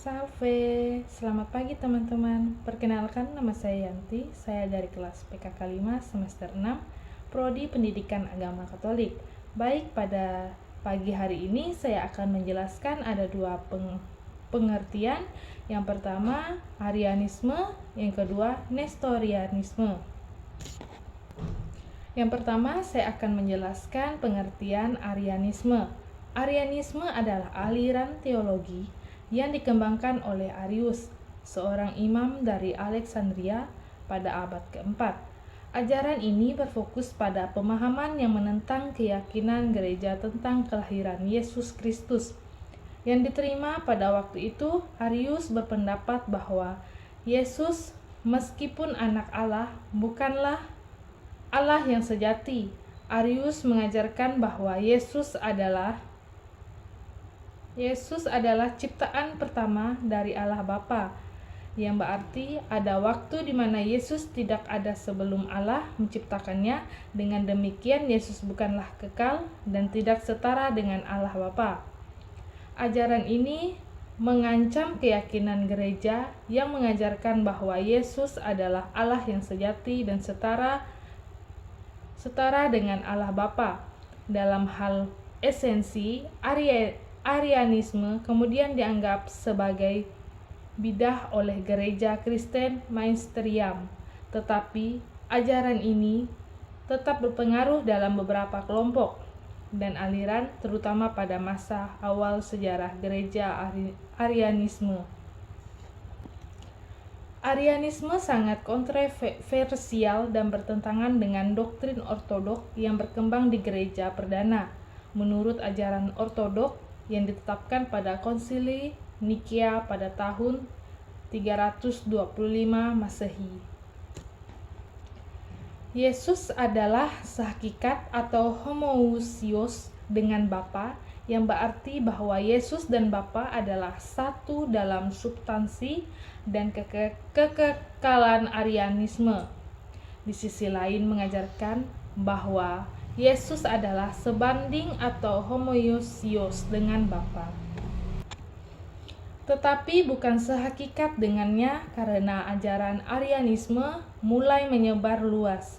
Salve, selamat pagi teman-teman. Perkenalkan, nama saya Yanti. Saya dari kelas PKK 5 semester 6, Prodi Pendidikan Agama Katolik. Baik, pada pagi hari ini saya akan menjelaskan ada dua pengertian. Yang pertama, Arianisme, yang kedua, Nestorianisme. Yang pertama, saya akan menjelaskan pengertian Arianisme. Arianisme adalah aliran teologi yang dikembangkan oleh Arius, seorang imam dari Alexandria pada abad keempat. Ajaran ini berfokus pada pemahaman yang menentang keyakinan gereja tentang kelahiran Yesus Kristus. Yang diterima pada waktu itu, Arius berpendapat bahwa Yesus, meskipun anak Allah, bukanlah Allah yang sejati. Arius mengajarkan bahwa Yesus adalah ciptaan pertama dari Allah Bapa, yang berarti ada waktu di mana Yesus tidak ada sebelum Allah menciptakannya. Dengan demikian, Yesus bukanlah kekal dan tidak setara dengan Allah Bapa. Ajaran ini mengancam keyakinan gereja yang mengajarkan bahwa Yesus adalah Allah yang sejati dan setara dengan Allah Bapa. Dalam hal esensi, Arianisme kemudian dianggap sebagai bidah oleh gereja Kristen Magisterium, tetapi ajaran ini tetap berpengaruh dalam beberapa kelompok dan aliran, terutama pada masa awal sejarah gereja Arianisme. Arianisme sangat kontroversial dan bertentangan dengan doktrin ortodok yang berkembang di gereja perdana. Menurut ajaran ortodok yang ditetapkan pada Konsili Nikea pada tahun 325 Masehi, Yesus adalah sehakikat atau homoousios dengan Bapa, yang berarti bahwa Yesus dan Bapa adalah satu dalam substansi dan kekekalan Arianisme. Di sisi lain mengajarkan bahwa Yesus adalah sebanding atau homoousios dengan Bapa, tetapi bukan sehakikat dengannya, karena ajaran Arianisme mulai menyebar luas.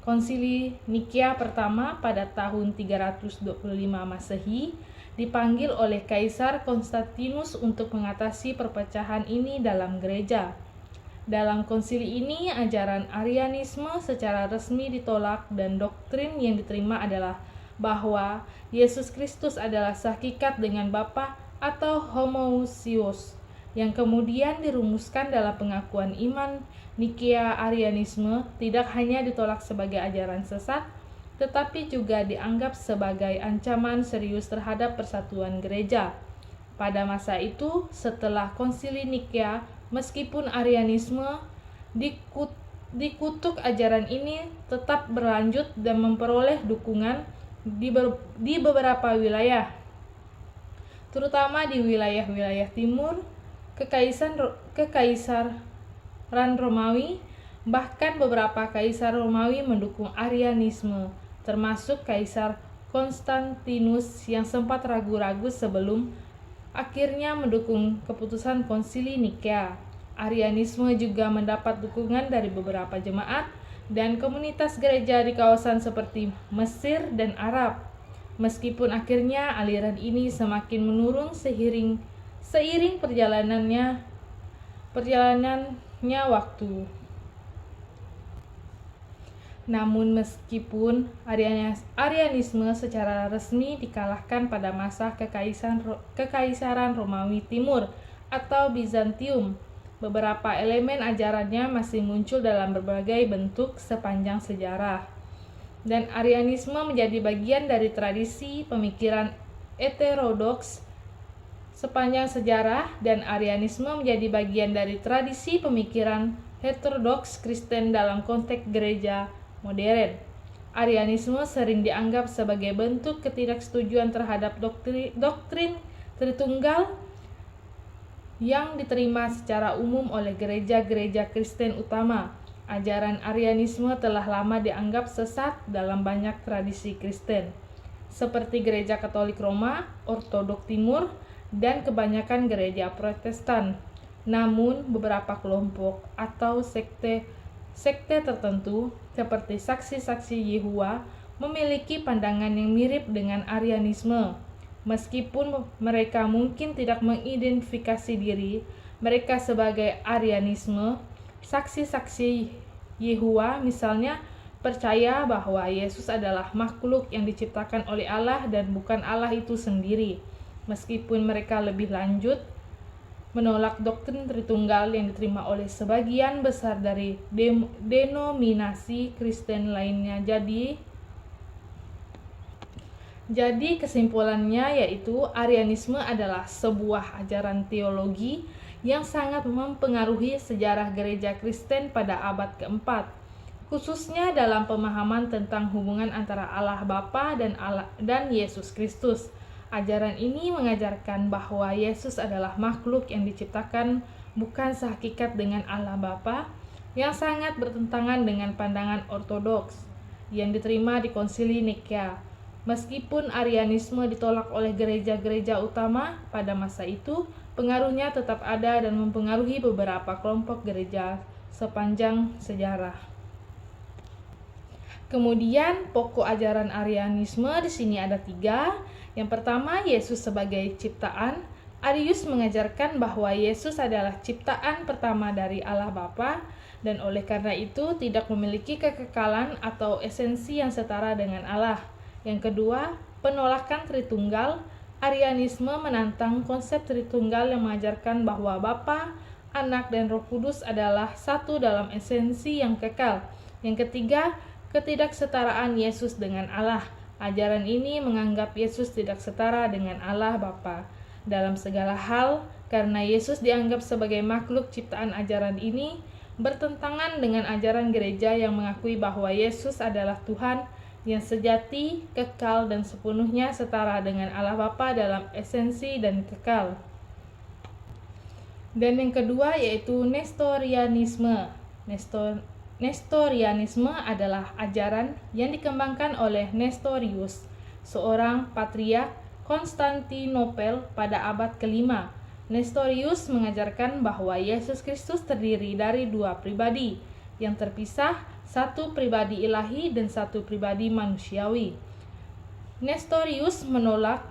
Konsili Nikea pertama pada tahun 325 Masehi dipanggil oleh Kaisar Konstantinus untuk mengatasi perpecahan ini dalam gereja. Dalam konsili ini, ajaran Arianisme secara resmi ditolak dan doktrin yang diterima adalah bahwa Yesus Kristus adalah sehakikat dengan Bapa atau homoousios, yang kemudian dirumuskan dalam pengakuan iman Nikea. Arianisme tidak hanya ditolak sebagai ajaran sesat, tetapi juga dianggap sebagai ancaman serius terhadap persatuan gereja. Pada masa itu, setelah Konsili Nikea, meskipun Arianisme dikutuk, ajaran ini tetap berlanjut dan memperoleh dukungan di beberapa wilayah, terutama di wilayah-wilayah timur Kekaisaran Romawi. Bahkan beberapa kaisar Romawi mendukung Arianisme, termasuk Kaisar Konstantinus yang sempat ragu-ragu sebelum akhirnya mendukung keputusan Konsili Nikea. Arianisme juga mendapat dukungan dari beberapa jemaat dan komunitas gereja di kawasan seperti Mesir dan Arab. Meskipun akhirnya aliran ini semakin menurun seiring perjalanannya waktu. Namun meskipun Arianisme secara resmi dikalahkan pada masa Kekaisaran Romawi Timur atau Bizantium, beberapa elemen ajarannya masih muncul dalam berbagai bentuk sepanjang sejarah. Dan Arianisme menjadi bagian dari tradisi pemikiran heterodoks sepanjang sejarah, dan Arianisme menjadi bagian dari tradisi pemikiran heterodoks Kristen dalam konteks gereja modern. Arianisme sering dianggap sebagai bentuk ketidaksetujuan terhadap doktrin Tritunggal yang diterima secara umum oleh gereja-gereja Kristen utama. Ajaran Arianisme telah lama dianggap sesat dalam banyak tradisi Kristen, seperti Gereja Katolik Roma, Ortodok Timur, dan kebanyakan gereja Protestan. Namun, beberapa kelompok atau sekte tertentu seperti saksi-saksi Yehova memiliki pandangan yang mirip dengan Arianisme. Meskipun mereka mungkin tidak mengidentifikasi diri mereka sebagai Arianisme, saksi-saksi Yehova misalnya percaya bahwa Yesus adalah makhluk yang diciptakan oleh Allah dan bukan Allah itu sendiri. Meskipun mereka lebih lanjut menolak doktrin Tritunggal yang diterima oleh sebagian besar dari denominasi Kristen lainnya. Jadi kesimpulannya yaitu Arianisme adalah sebuah ajaran teologi yang sangat mempengaruhi sejarah gereja Kristen pada abad keempat, khususnya dalam pemahaman tentang hubungan antara Allah Bapa dan Yesus Kristus. Ajaran ini mengajarkan bahwa Yesus adalah makhluk yang diciptakan bukan sehakikat dengan Allah Bapa, yang sangat bertentangan dengan pandangan ortodoks yang diterima di Konsili Nikea. Meskipun Arianisme ditolak oleh gereja-gereja utama pada masa itu, pengaruhnya tetap ada dan mempengaruhi beberapa kelompok gereja sepanjang sejarah. Kemudian pokok ajaran Arianisme di sini ada 3. Yang pertama, Yesus sebagai ciptaan. Arius mengajarkan bahwa Yesus adalah ciptaan pertama dari Allah Bapa dan oleh karena itu tidak memiliki kekekalan atau esensi yang setara dengan Allah. Yang kedua, penolakan Tritunggal. Arianisme menantang konsep Tritunggal yang mengajarkan bahwa Bapa, Anak, dan Roh Kudus adalah satu dalam esensi yang kekal. Yang ketiga, ketidaksetaraan Yesus dengan Allah. Ajaran ini menganggap Yesus tidak setara dengan Allah Bapa dalam segala hal, karena Yesus dianggap sebagai makhluk ciptaan. Ajaran ini bertentangan dengan ajaran gereja yang mengakui bahwa Yesus adalah Tuhan yang sejati, kekal, dan sepenuhnya setara dengan Allah Bapa dalam esensi dan kekal. Dan yang kedua yaitu Nestorianisme. Nestorianisme adalah ajaran yang dikembangkan oleh Nestorius, seorang patriark Konstantinopel pada abad ke-5. Nestorius mengajarkan bahwa Yesus Kristus terdiri dari 2 pribadi yang terpisah, satu pribadi ilahi dan satu pribadi manusiawi. Nestorius menolak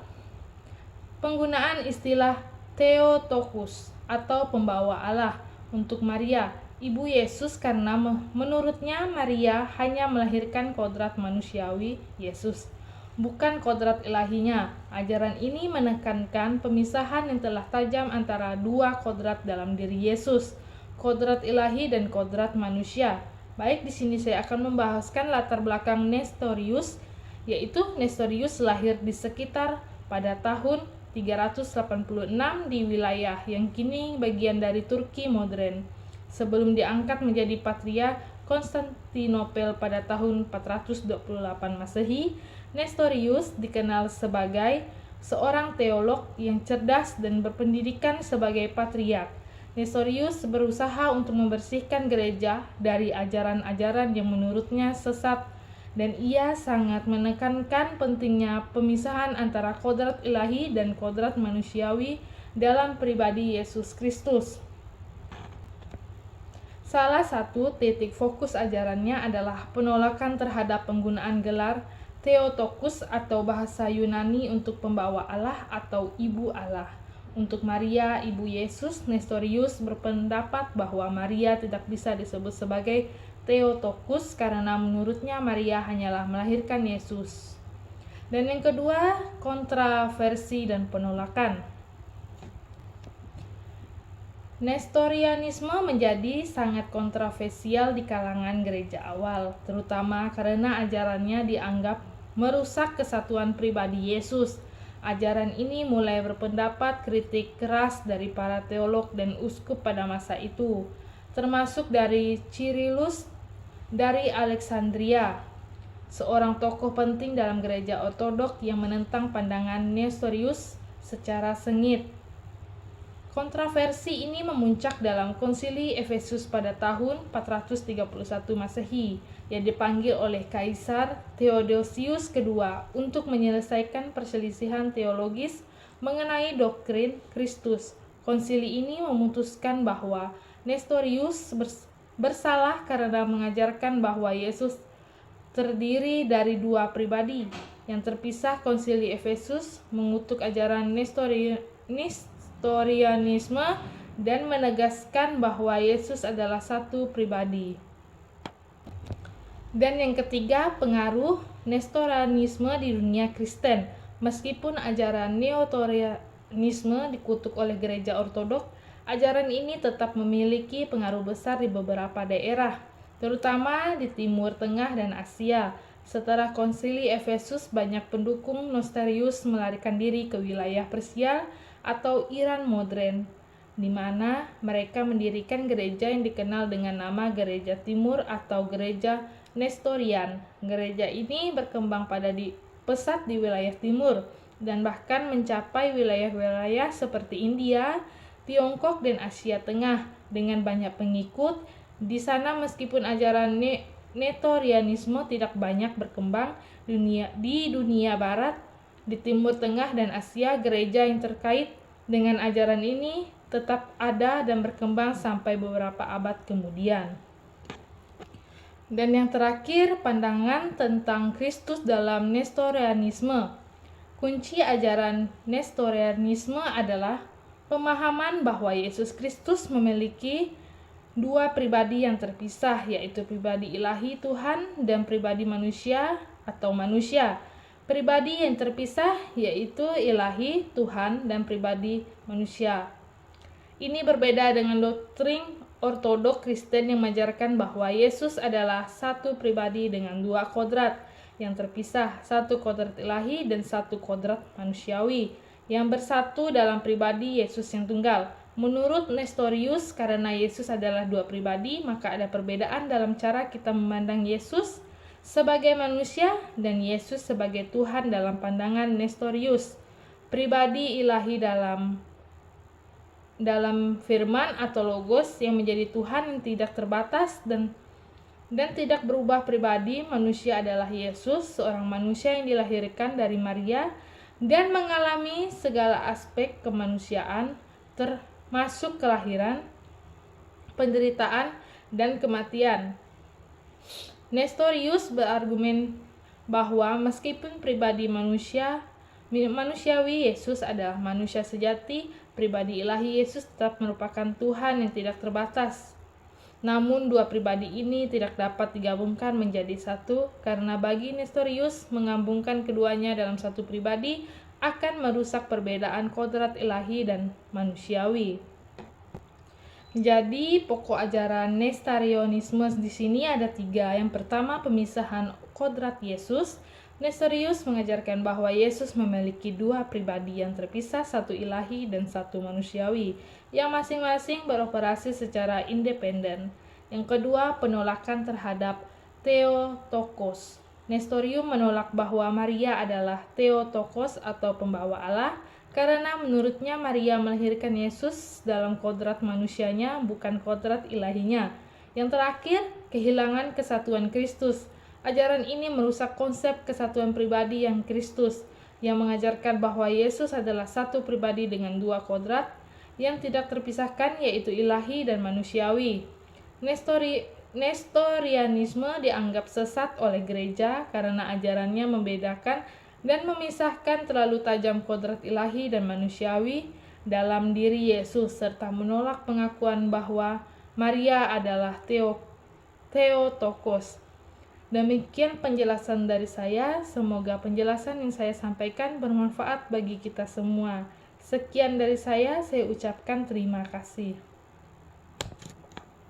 penggunaan istilah Theotokos atau pembawa Allah untuk Maria, ibu Yesus, karena menurutnya Maria hanya melahirkan kodrat manusiawi Yesus, bukan kodrat ilahinya. Ajaran ini menekankan pemisahan yang telah tajam antara 2 kodrat dalam diri Yesus, kodrat ilahi dan kodrat manusia. Baik, di sini saya akan membahaskan latar belakang Nestorius, yaitu Nestorius lahir di sekitar pada tahun 386 di wilayah yang kini bagian dari Turki modern. Sebelum diangkat menjadi Patriark Konstantinopel pada tahun 428 Masehi, Nestorius dikenal sebagai seorang teolog yang cerdas dan berpendidikan sebagai patriark. Nestorius berusaha untuk membersihkan gereja dari ajaran-ajaran yang menurutnya sesat, dan ia sangat menekankan pentingnya pemisahan antara kodrat ilahi dan kodrat manusiawi dalam pribadi Yesus Kristus. Salah satu titik fokus ajarannya adalah penolakan terhadap penggunaan gelar Theotokos atau bahasa Yunani untuk pembawa Allah atau ibu Allah. Untuk Maria, ibu Yesus, Nestorius berpendapat bahwa Maria tidak bisa disebut sebagai Theotokos karena menurutnya Maria hanyalah melahirkan Yesus. Dan yang kedua, kontroversi dan penolakan. Nestorianisme menjadi sangat kontroversial di kalangan gereja awal, terutama karena ajarannya dianggap merusak kesatuan pribadi Yesus. Ajaran ini mulai berpendapat kritik keras dari para teolog dan uskup pada masa itu, termasuk dari Cyrillus dari Alexandria, seorang tokoh penting dalam gereja ortodok yang menentang pandangan Nestorius secara sengit. Kontroversi ini memuncak dalam Konsili Efesus pada tahun 431 Masehi yang dipanggil oleh Kaisar Theodosius II untuk menyelesaikan perselisihan teologis mengenai doktrin Kristus. Konsili ini memutuskan bahwa Nestorius bersalah karena mengajarkan bahwa Yesus terdiri dari dua pribadi yang terpisah. Konsili Efesus mengutuk ajaran Nestorianisme dan menegaskan bahwa Yesus adalah satu pribadi. Dan yang ketiga, pengaruh Nestorianisme di dunia Kristen. Meskipun ajaran Nestorianisme dikutuk oleh gereja ortodoks, ajaran ini tetap memiliki pengaruh besar di beberapa daerah, terutama di Timur Tengah dan Asia. Setelah Konsili Efesus, banyak pendukung Nestorius melarikan diri ke wilayah Persia atau Iran modern, di mana mereka mendirikan gereja yang dikenal dengan nama Gereja Timur atau Gereja Nestorian. Gereja ini berkembang pesat di wilayah timur dan bahkan mencapai wilayah-wilayah seperti India, Tiongkok, dan Asia Tengah dengan banyak pengikut. Di sana meskipun ajaran Nestorianisme tidak banyak berkembang di dunia barat, di Timur Tengah dan Asia, gereja yang terkait dengan ajaran ini tetap ada dan berkembang sampai beberapa abad kemudian. Dan yang terakhir, pandangan tentang Kristus dalam Nestorianisme. Kunci ajaran Nestorianisme adalah pemahaman bahwa Yesus Kristus memiliki dua pribadi yang terpisah, yaitu pribadi ilahi Tuhan dan pribadi manusia atau manusia. Pribadi yang terpisah yaitu ilahi Tuhan dan pribadi manusia. Ini berbeda dengan doktrin ortodoks Kristen yang mengajarkan bahwa Yesus adalah satu pribadi dengan dua kodrat yang terpisah, satu kodrat ilahi dan satu kodrat manusiawi, yang bersatu dalam pribadi Yesus yang tunggal. Menurut Nestorius, karena Yesus adalah dua pribadi, maka ada perbedaan dalam cara kita memandang Yesus sebagai manusia dan Yesus sebagai Tuhan dalam pandangan Nestorius. Pribadi ilahi dalam firman atau logos yang menjadi Tuhan yang tidak terbatas dan tidak berubah. Pribadi manusia adalah Yesus, seorang manusia yang dilahirkan dari Maria dan mengalami segala aspek kemanusiaan termasuk kelahiran, penderitaan, dan kematian. Nestorius berargumen bahwa meskipun pribadi manusiawi Yesus adalah manusia sejati, pribadi ilahi Yesus tetap merupakan Tuhan yang tidak terbatas. Namun dua pribadi ini tidak dapat digabungkan menjadi satu, karena bagi Nestorius menggabungkan keduanya dalam satu pribadi akan merusak perbedaan kodrat ilahi dan manusiawi. Jadi pokok ajaran Nestorianisme di sini ada tiga. Yang pertama, pemisahan kodrat Yesus. Nestorius mengajarkan bahwa Yesus memiliki dua pribadi yang terpisah, satu ilahi dan satu manusiawi, yang masing-masing beroperasi secara independen. Yang kedua, penolakan terhadap Theotokos. Nestorius menolak bahwa Maria adalah Theotokos atau pembawa Allah, karena menurutnya Maria melahirkan Yesus dalam kodrat manusianya, bukan kodrat ilahinya. Yang terakhir, kehilangan kesatuan Kristus. Ajaran ini merusak konsep kesatuan pribadi yang Kristus, yang mengajarkan bahwa Yesus adalah satu pribadi dengan dua kodrat yang tidak terpisahkan, yaitu ilahi dan manusiawi. Nestorianisme dianggap sesat oleh gereja karena ajarannya membedakan dan memisahkan terlalu tajam kodrat ilahi dan manusiawi dalam diri Yesus, serta menolak pengakuan bahwa Maria adalah Theotokos. Demikian penjelasan dari saya. Semoga penjelasan yang saya sampaikan bermanfaat bagi kita semua. Sekian dari saya ucapkan terima kasih.